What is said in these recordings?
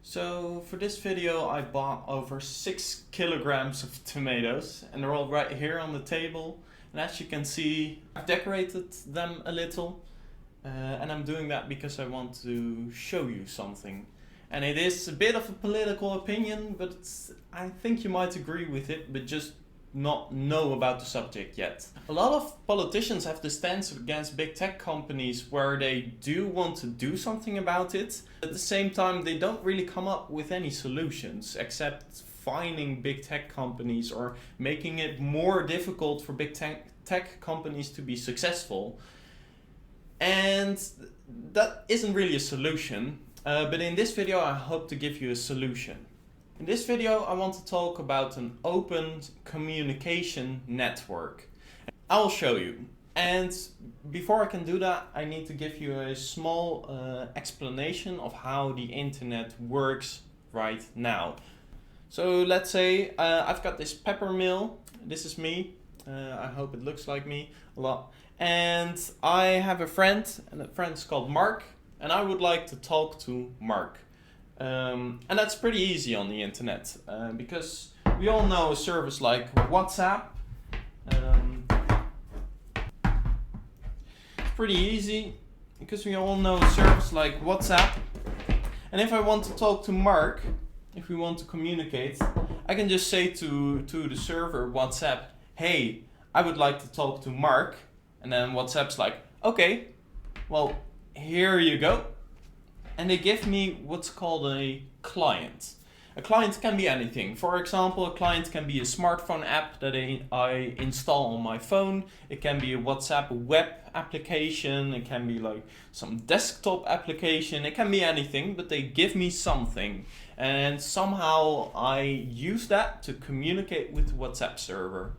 So for this video I bought over 6 kilograms of tomatoes and they're all right here on the table, and as you can see I've decorated them a little and I'm doing that because I want to show you something. And it is a bit of a political opinion, but I think you might agree with it, but just not know about the subject yet. A lot of politicians have this stance against big tech companies where they do want to do something about it. At the same time, they don't really come up with any solutions except fining big tech companies or making it more difficult for big tech companies to be successful. And that isn't really a solution, but in this video I hope to give you a solution. In this video I want to talk about an open communication network. I will show you. And before I can do that, I need to give you a small explanation of how the internet works right now. So let's say I've got this pepper mill. This is me. I hope it looks like me a lot. And I have a friend, and that friend's called Mark, and I would like to talk to Mark. And that's pretty easy on the internet because we all know a service like WhatsApp. It's pretty easy because we all know a service like WhatsApp. And if I want to talk to Mark, if we want to communicate, I can just say to the server WhatsApp, hey, I would like to talk to Mark. And then WhatsApp's like, okay, well, here you go. And they give me what's called a client. A client can be anything. For example, a client can be a smartphone app that I install on my phone. It can be a WhatsApp web application. It can be like some desktop application. It can be anything, but they give me something. And somehow I use that to communicate with the WhatsApp server.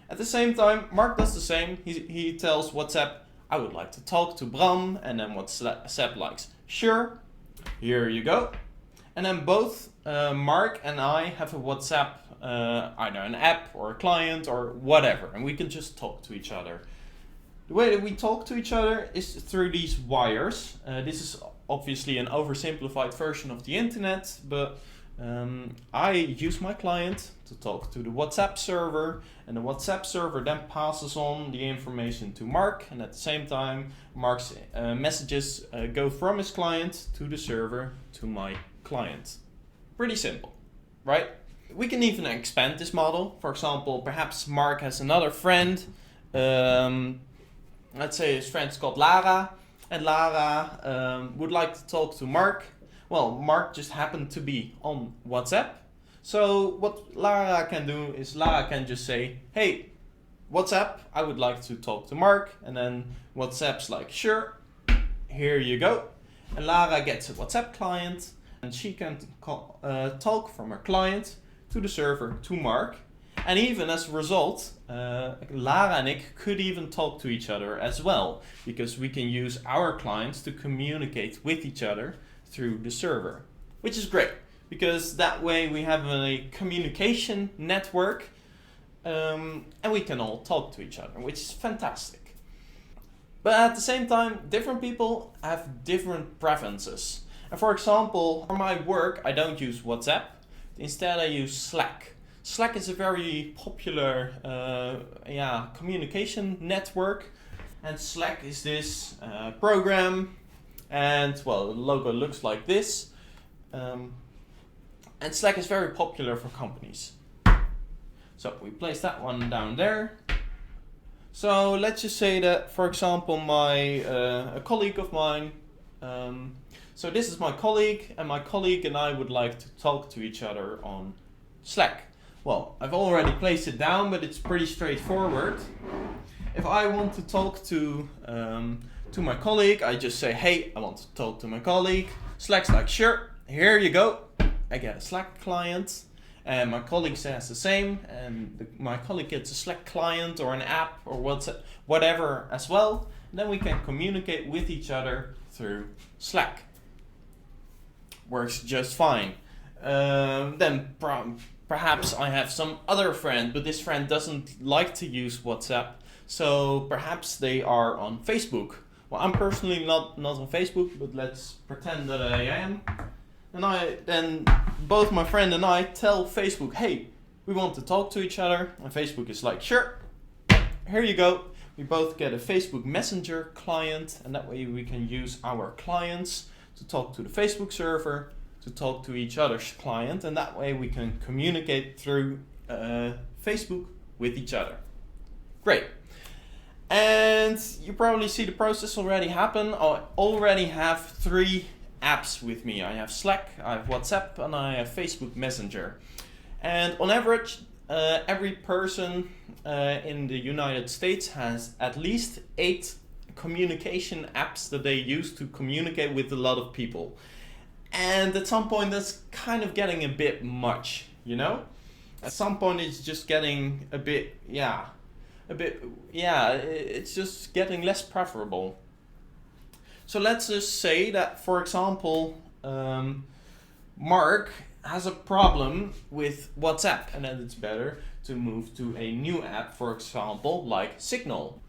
At the same time, Mark does the same. He tells WhatsApp, I would like to talk to Bram, and then WhatsApp likes, sure, here you go. And then both Mark and I have a WhatsApp, either an app or a client or whatever, and we can just talk to each other. The way that we talk to each other is through these wires. This is obviously an oversimplified version of the internet, but I use my client to talk to the WhatsApp server, and the WhatsApp server then passes on the information to Mark, and at the same time Mark's messages go from his client to the server to my client. Pretty simple, right? We can even expand this model. For example, perhaps Mark has another friend, let's say his friend's called Lara, and Lara would like to talk to Mark. Well, Mark just happened to be on WhatsApp. So what Lara can do is Lara can just say, hey, WhatsApp, I would like to talk to Mark. And then WhatsApp's like, sure, here you go. And Lara gets a WhatsApp client and she can talk from her client to the server to Mark. And even as a result, Lara and I could even talk to each other as well, because we can use our clients to communicate with each other through the server, which is great because that way we have a communication network and we can all talk to each other, which is fantastic. But at the same time, different people have different preferences. And for example, for my work, I don't use WhatsApp. Instead, I use Slack. Slack is a very popular communication network, and Slack is this program. And well, the logo looks like this. And Slack is very popular for companies. So we place that one down there. So let's just say that, for example, a colleague of mine. So this is my colleague, and my colleague and I would like to talk to each other on Slack. Well, I've already placed it down, but it's pretty straightforward. If I want to talk to my colleague, I just say, hey, I want to talk to my colleague. Slack's like, sure, here you go. I get a Slack client, and my colleague says the same, and my colleague gets a Slack client or an app or whatever as well. And then we can communicate with each other through Slack. Works just fine. Then perhaps I have some other friend, but this friend doesn't like to use WhatsApp, so perhaps they are on Facebook. Well, I'm personally not on Facebook, but let's pretend that I am. And then both my friend and I tell Facebook, hey, we want to talk to each other. And Facebook is like, sure, here you go. We both get a Facebook Messenger client, and that way we can use our clients to talk to the Facebook server, to talk to each other's client, and that way we can communicate through Facebook with each other. Great. And you probably see the process already happen. I already have 3 apps with me. I have Slack, I have WhatsApp, and I have Facebook Messenger. And on average, every person in the United States has at least 8 communication apps that they use to communicate with a lot of people. And at some point that's kind of getting a bit much, you know? At some point it's just getting it's just getting less preferable. So let's just say that, for example, Mark has a problem with WhatsApp, and then it's better to move to a new app, for example, like Signal.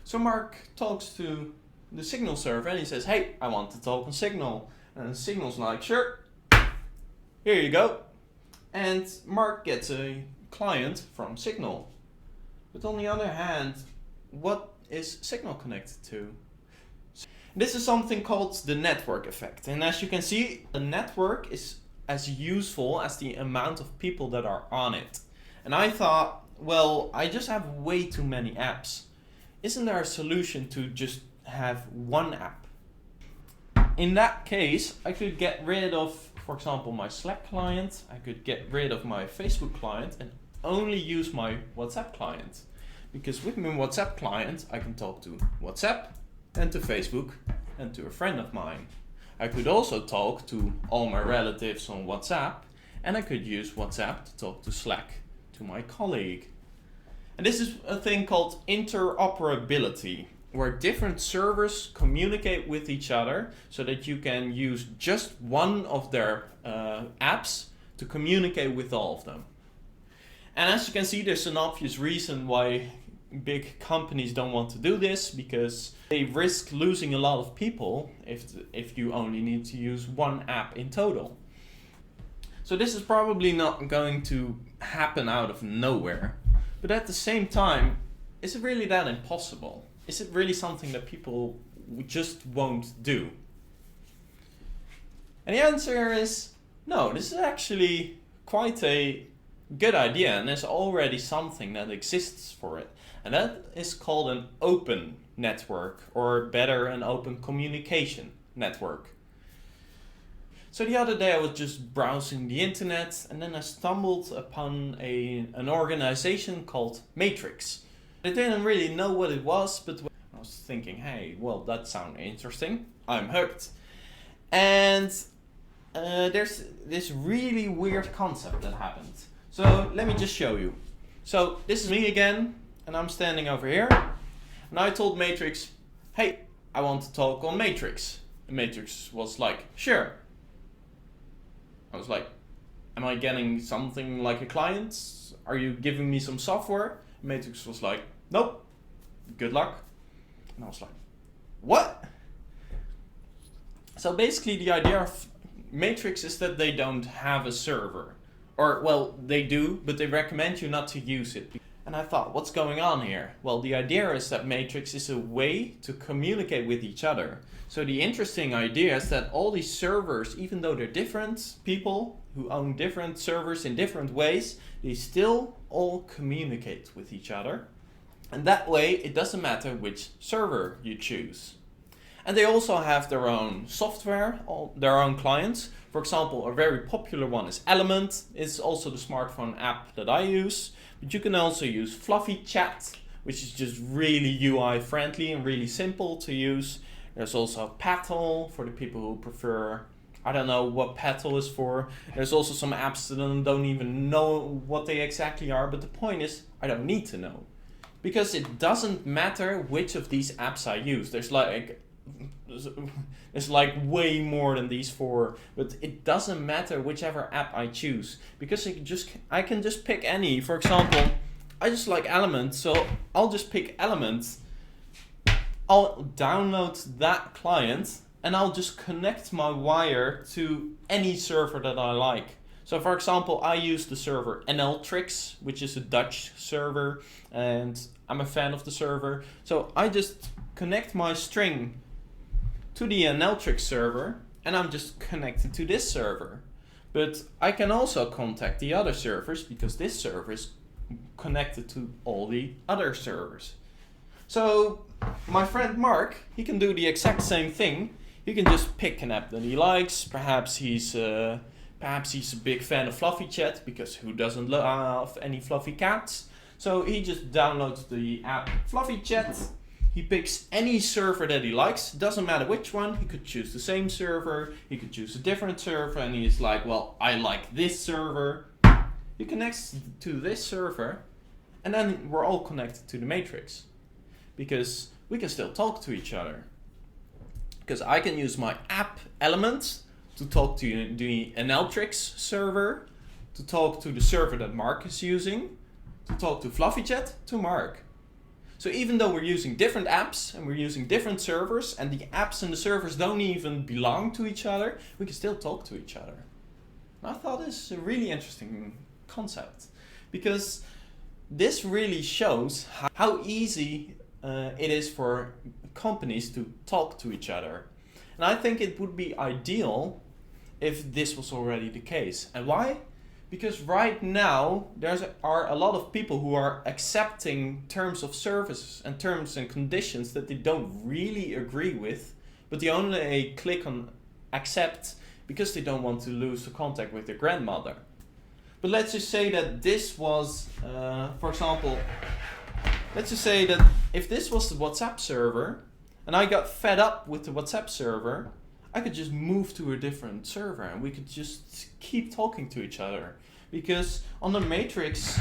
So Mark talks to the Signal server and he says, hey, I want to talk on Signal. And Signal's like, sure, here you go. And Mark gets a client from Signal. But on the other hand, what is Signal connected to? This is something called the network effect. And as you can see, the network is as useful as the amount of people that are on it. And I thought, well, I just have way too many apps. Isn't there a solution to just have one app? In that case, I could get rid of, for example, my Slack client. I could get rid of my Facebook client and only use my WhatsApp client. Because with my WhatsApp client, I can talk to WhatsApp and to Facebook and to a friend of mine. I could also talk to all my relatives on WhatsApp, and I could use WhatsApp to talk to Slack, to my colleague. And this is a thing called interoperability, where different servers communicate with each other so that you can use just one of their apps to communicate with all of them. And as you can see, there's an obvious reason why big companies don't want to do this, because they risk losing a lot of people if you only need to use one app in total. So this is probably not going to happen out of nowhere. But at the same time, is it really that impossible? Is it really something that people just won't do? And the answer is no, this is actually quite a good idea, and there's already something that exists for it. And that is called an open network, or better, an open communication network. So the other day I was just browsing the internet, and then I stumbled upon an organization called Matrix. I didn't really know what it was, but I was thinking, hey, well, that sounds interesting. I'm hooked. And there's this really weird concept that happened. So let me just show you. So this is me again, and I'm standing over here. And I told Matrix, hey, I want to talk on Matrix. And Matrix was like, sure. I was like, am I getting something like a client? Are you giving me some software? Matrix was like, nope, good luck. And I was like, what? So basically the idea of Matrix is that they don't have a server. Or, well, they do, but they recommend you not to use it. And I thought, what's going on here? Well, the idea is that Matrix is a way to communicate with each other. So the interesting idea is that all these servers, even though they're different people who own different servers in different ways, they still all communicate with each other. And that way, it doesn't matter which server you choose. And they also have their own software, their own clients. For example, a very popular one is Element. It's also the smartphone app that I use. But you can also use Fluffy Chat, which is just really UI friendly and really simple to use. There's also Paddle for the people who prefer, I don't know what Paddle is for. There's also some apps that I don't even know what they exactly are, but the point is, I don't need to know. Because it doesn't matter which of these apps I use. There's like way more than these 4, but it doesn't matter whichever app I choose, because I can just pick any. For example, I just like Element, so I'll just pick Element. I'll download that client, and I'll just connect my wire to any server that I like. So for example, I use the server NLtrix, which is a Dutch server, and I'm a fan of the server. So I just connect my string to the NLtrix server, and I'm just connected to this server. But I can also contact the other servers because this server is connected to all the other servers. So my friend Mark, he can do the exact same thing. He can just pick an app that he likes. Perhaps he's a big fan of Fluffy Chat, because who doesn't love any fluffy cats? So he just downloads the app Fluffy Chat. He picks any server that he likes, doesn't matter which one. He could choose the same server, he could choose a different server, and he's like, well, I like this server. He connects to this server, and then we're all connected to the matrix, because we can still talk to each other. Because I can use my app element to talk to the NLtrix server, to talk to the server that Mark is using, to talk to Fluffy Chat, to Mark. So even though we're using different apps and we're using different servers, and the apps and the servers don't even belong to each other, we can still talk to each other. And I thought this is a really interesting concept, because this really shows how easy it is for companies to talk to each other. And I think it would be ideal if this was already the case. And why? Because right now there are a lot of people who are accepting terms of service and terms and conditions that they don't really agree with, but they only click on accept because they don't want to lose the contact with their grandmother. But let's just say that this was, for example, let's just say that if this was the WhatsApp server and I got fed up with the WhatsApp server, I could just move to a different server and we could just keep talking to each other. Because on the Matrix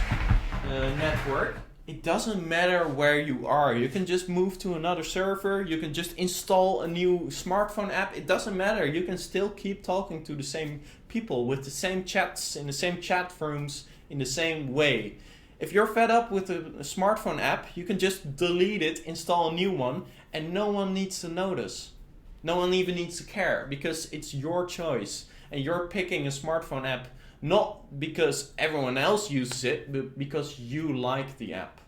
network, it doesn't matter where you are. You can just move to another server, you can just install a new smartphone app. It doesn't matter. You can still keep talking to the same people with the same chats, in the same chat rooms, in the same way. If you're fed up with a smartphone app, you can just delete it, install a new one, and no one needs to notice. No one even needs to care, because it's your choice. And you're picking a smartphone app not because everyone else uses it, but because you like the app.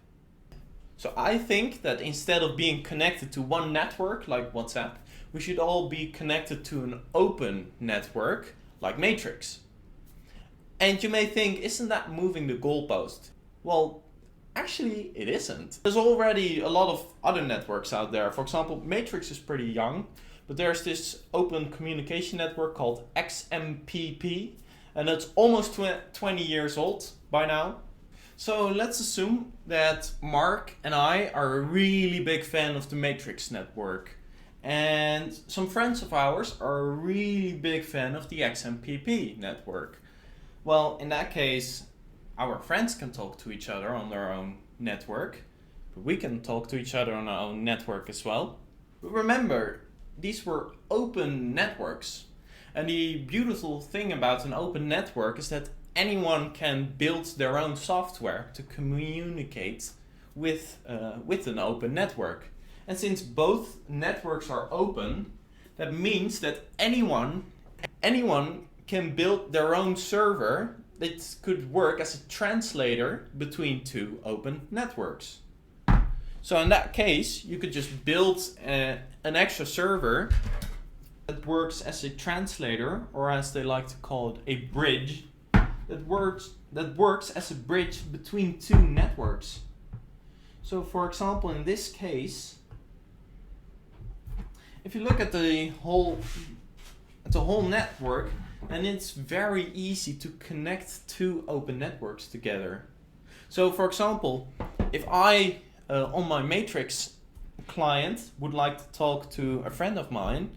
So I think that instead of being connected to one network like WhatsApp, we should all be connected to an open network like Matrix. And you may think, isn't that moving the goalpost? Well, actually it isn't. There's already a lot of other networks out there. For example, Matrix is pretty young, but there's this open communication network called XMPP, and it's almost 20 years old by now. So let's assume that Mark and I are a really big fan of the Matrix network, and some friends of ours are a really big fan of the XMPP network. Well, in that case, our friends can talk to each other on their own network, but we can talk to each other on our own network as well. But remember, these were open networks. And the beautiful thing about an open network is that anyone can build their own software to communicate with an open network. And since both networks are open, that means that anyone can build their own server that could work as a translator between two open networks. So in that case, you could just build an extra server that works as a translator, or as they like to call it, a bridge, that works as a bridge between two networks. So for example, in this case, if you look at the whole network, then it's very easy to connect two open networks together. So for example, if I on my Matrix client would like to talk to a friend of mine,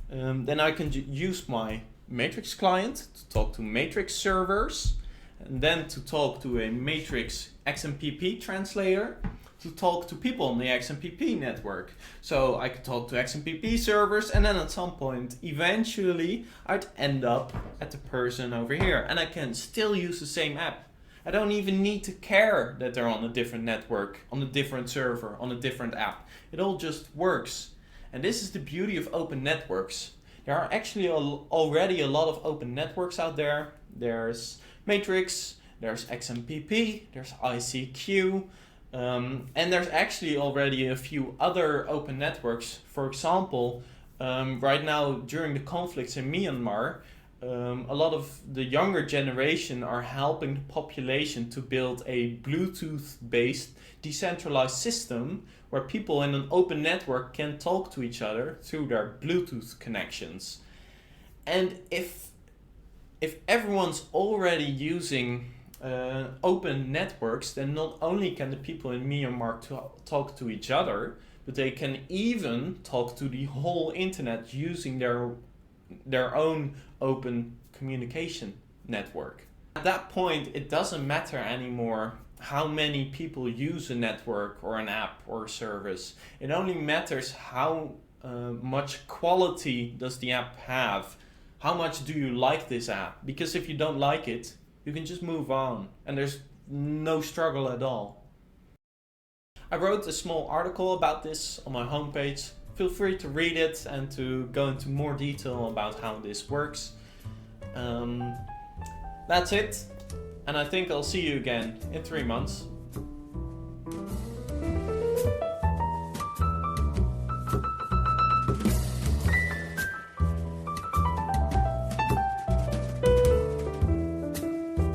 then I can use my Matrix client to talk to Matrix servers, and then to talk to a Matrix XMPP translator to talk to people on the XMPP network. So I could talk to XMPP servers, and then at some point, eventually, I'd end up at the person over here, and I can still use the same app. I don't even need to care that they're on a different network, on a different server, on a different app. It all just works. And this is the beauty of open networks. There are actually already a lot of open networks out there. There's Matrix, there's XMPP, there's ICQ, and there's actually already a few other open networks. For example, right now during the conflicts in Myanmar, a lot of the younger generation are helping the population to build a Bluetooth-based decentralized system where people in an open network can talk to each other through their Bluetooth connections. And if everyone's already using open networks, then not only can the people in Myanmar talk to each other, but they can even talk to the whole internet using their own open communication network. At that point, it doesn't matter anymore how many people use a network or an app or a service. It only matters how much quality does the app have. How much do you like this app? Because if you don't like it, you can just move on and there's no struggle at all. I wrote a small article about this on my homepage. Feel free to read it and to go into more detail about how this works. That's it, and I think I'll see you again in 3 months.